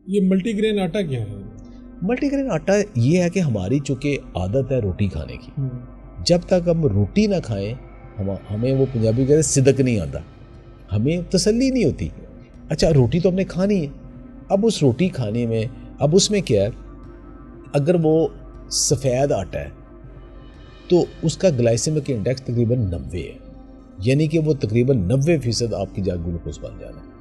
ये मल्टीग्रेन आटा क्या है? मल्टीग्रेन आटा ये है कि हमारी चूँकि आदत है रोटी खाने की, जब तक हम रोटी ना खाएं हमें वो पंजाबी कहते हैं सिदक नहीं आता, हमें तसल्ली नहीं होती। अच्छा रोटी तो हमने खानी है, अब उस रोटी खाने में अब उसमें क्या है, अगर वो सफ़ेद आटा है तो उसका ग्लाइसेमिक इंडेक्स तकरीबन 90 है, यानी कि वो तकरीबन 90% आपकी जगह ग्लूकोज बन जाना है।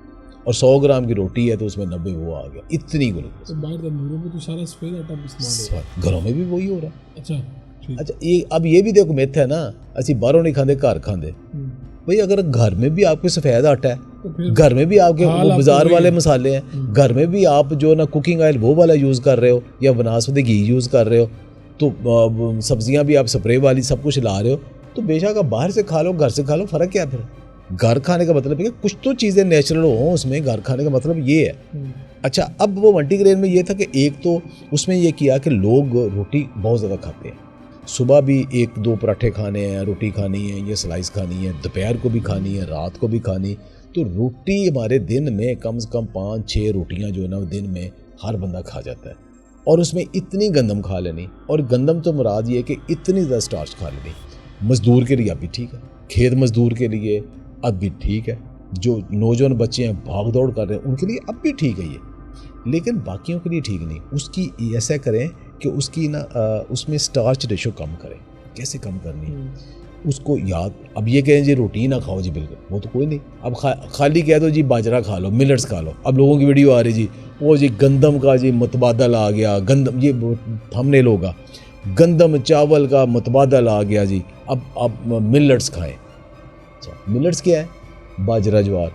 और 100 ग्राम की रोटी है तो उसमें 90 वो आ गया, इतनी ग्लूकोज। तो बाहर तंदूरों में तो सारा सफ़ेद आटा इस्तेमाल हो, घरों में भी वही हो रहा है। अच्छा ये अब ये भी देखो मिथ है ना, असी बाहरों नहीं खाते घर खाते। भाई अगर घर में भी आपके सफ़ेद आटा है, तो घर में भी आपके वो बाजार वाले मसाले हैं, घर में भी आप जो ना कुकिंग ऑयल वो वाला यूज़ कर रहे हो या वनस्पति घी यूज़ कर रहे हो, तो सब्जियां भी आप स्प्रे वाली सब कुछ ला रहे हो, तो बेशक आप बाहर से खा लो घर से खा लो, फ़र्क क्या फिर? घर खाने का मतलब है कि कुछ तो चीज़ें नेचुरल हों उसमें, घर खाने का मतलब ये है। अच्छा अब वो मल्टीग्रेन में ये था कि एक तो उसमें ये किया कि लोग रोटी बहुत ज़्यादा खाते हैं, सुबह भी 1-2 पराठे खाने हैं, रोटी खानी है या स्लाइस खानी है, दोपहर को भी खानी है, रात को भी खानी, तो रोटी हमारे दिन में कम से कम 5-6 रोटियां जो है ना दिन में हर बंदा खा जाता है। और उसमें इतनी गंदम खा लेनी, और गंदम तो मुराद ये कि इतनी ज़्यादा स्टार्च खा लेनी, मज़दूर के लिए अब भी ठीक है, खेत मज़दूर के लिए अब भी ठीक है, जो नौजवान बच्चे हैं भाग दौड़ कर रहे हैं उनके लिए अब भी ठीक है ये, लेकिन बाकियों के लिए ठीक नहीं। उसकी ऐसा करें कि उसकी ना उसमें स्टार्च रेशो कम करें। कैसे कम करनी है उसको याद, अब ये कहें जी रोटी ना खाओ जी, बिल्कुल वो तो कोई नहीं, अब खाली कह दो जी बाजरा खा लो, मिलेट्स खा लो। अब लोगों की वीडियो आ रही जी वो जी गंदम का जी मुतबादल आ गया, गंदम ये थंबनेल होगा, गंदम चावल का मुतबादल आ गया जी, अब मिलेट्स खाएं। अच्छा मिलेट्स क्या है? बाजरा ज्वार।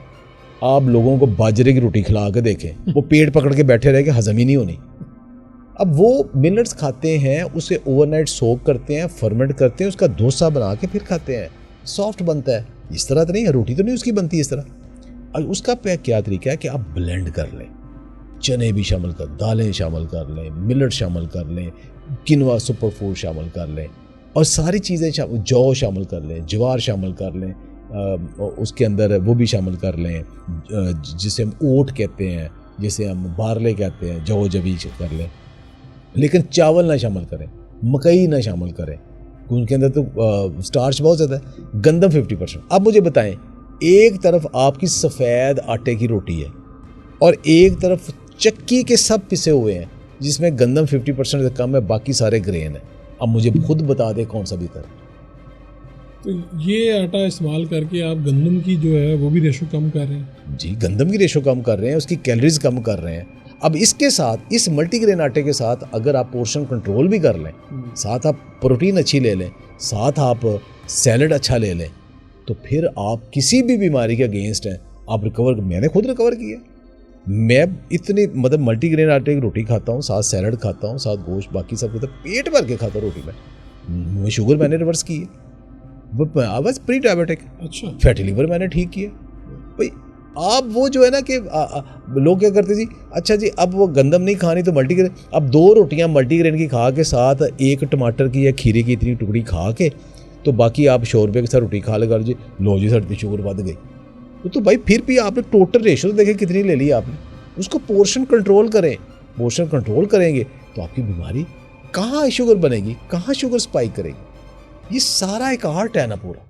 आप लोगों को बाजरे की रोटी खिला के देखें, वो पेट पकड़ के बैठे रह के हजम ही नहीं होनी। अब वो मिलेट्स खाते हैं, उसे ओवरनाइट सोक करते हैं, फर्मेंट करते हैं, उसका डोसा बना के फिर खाते हैं, सॉफ्ट बनता है। इस तरह तो नहीं है, रोटी तो नहीं उसकी बनती इस तरह। अब उसका क्या तरीका है कि आप ब्लेंड कर लें, चने भी शामिल कर, दालें शामिल कर लें, मिलेट शामिल कर लें, किनवा सुपर फूड शामिल कर लें, और सारी चीज़ें जौ शामिल कर लें, ज्वार शामिल कर लें, उसके अंदर वो भी शामिल कर लें जिसे हम ओट कहते हैं, जिसे हम बारले कहते हैं, जौ जवी कर लें, लेकिन चावल ना शामिल करें, मकई ना शामिल करें, उनके अंदर तो स्टार्च बहुत ज़्यादा है, गंदम 50%। अब मुझे बताएं, एक तरफ आपकी सफ़ेद आटे की रोटी है और एक तरफ चक्की के सब पिसे हुए हैं जिसमें गंदम 50% से कम है, बाकी सारे ग्रेन है। अब मुझे खुद बता दे कौन सा बेहतर है? तो ये आटा इस्तेमाल करके आप गंदम की जो है वो भी रेशो कम कर रहे हैं? जी गंदम की रेशो कम कर रहे हैं, उसकी कैलोरीज कम कर रहे हैं। अब इसके साथ, इस मल्टीग्रेन आटे के साथ अगर आप पोर्शन कंट्रोल भी कर लें, साथ आप प्रोटीन अच्छी ले लें, साथ आप सैलड अच्छा ले लें, तो फिर आप किसी भी बीमारी के अगेंस्ट हैं, आप रिकवर। मैंने खुद रिकवर किया। मैं इतनी मतलब मल्टीग्रेन आटे की रोटी खाता हूँ, साथ सैलड खाता हूँ, साथ गोश्त, बाकी सब कुछ पेट भर के खाता हूँ रोटी में। शुगर मैंने रिवर्स की है, बस प्री डायबिटिक। अच्छा। फैटी लीवर मैंने ठीक किया। भाई आप वो जो है ना कि लोग क्या करते जी, अच्छा जी अब वो गंदम नहीं खानी तो मल्टीग्रेन, अब 2 रोटियां मल्टीग्रेन की खा के साथ 1 टमाटर की या खीरे की इतनी टुकड़ी खा के, तो बाकी आप 100 रुपये के साथ रोटी खा लगा जी, लो जी साड़ी शुगर बढ़ गई। तो भाई फिर भी आपने टोटल रेशो देखें कितनी ले ली आपने, उसको पोर्शन कंट्रोल करें। पोर्शन कंट्रोल करेंगे तो आपकी बीमारी कहाँ शुगर बनेगी, कहाँ शुगर स्पाइक करेगी। ये सारा एक आर्ट है ना पूरा।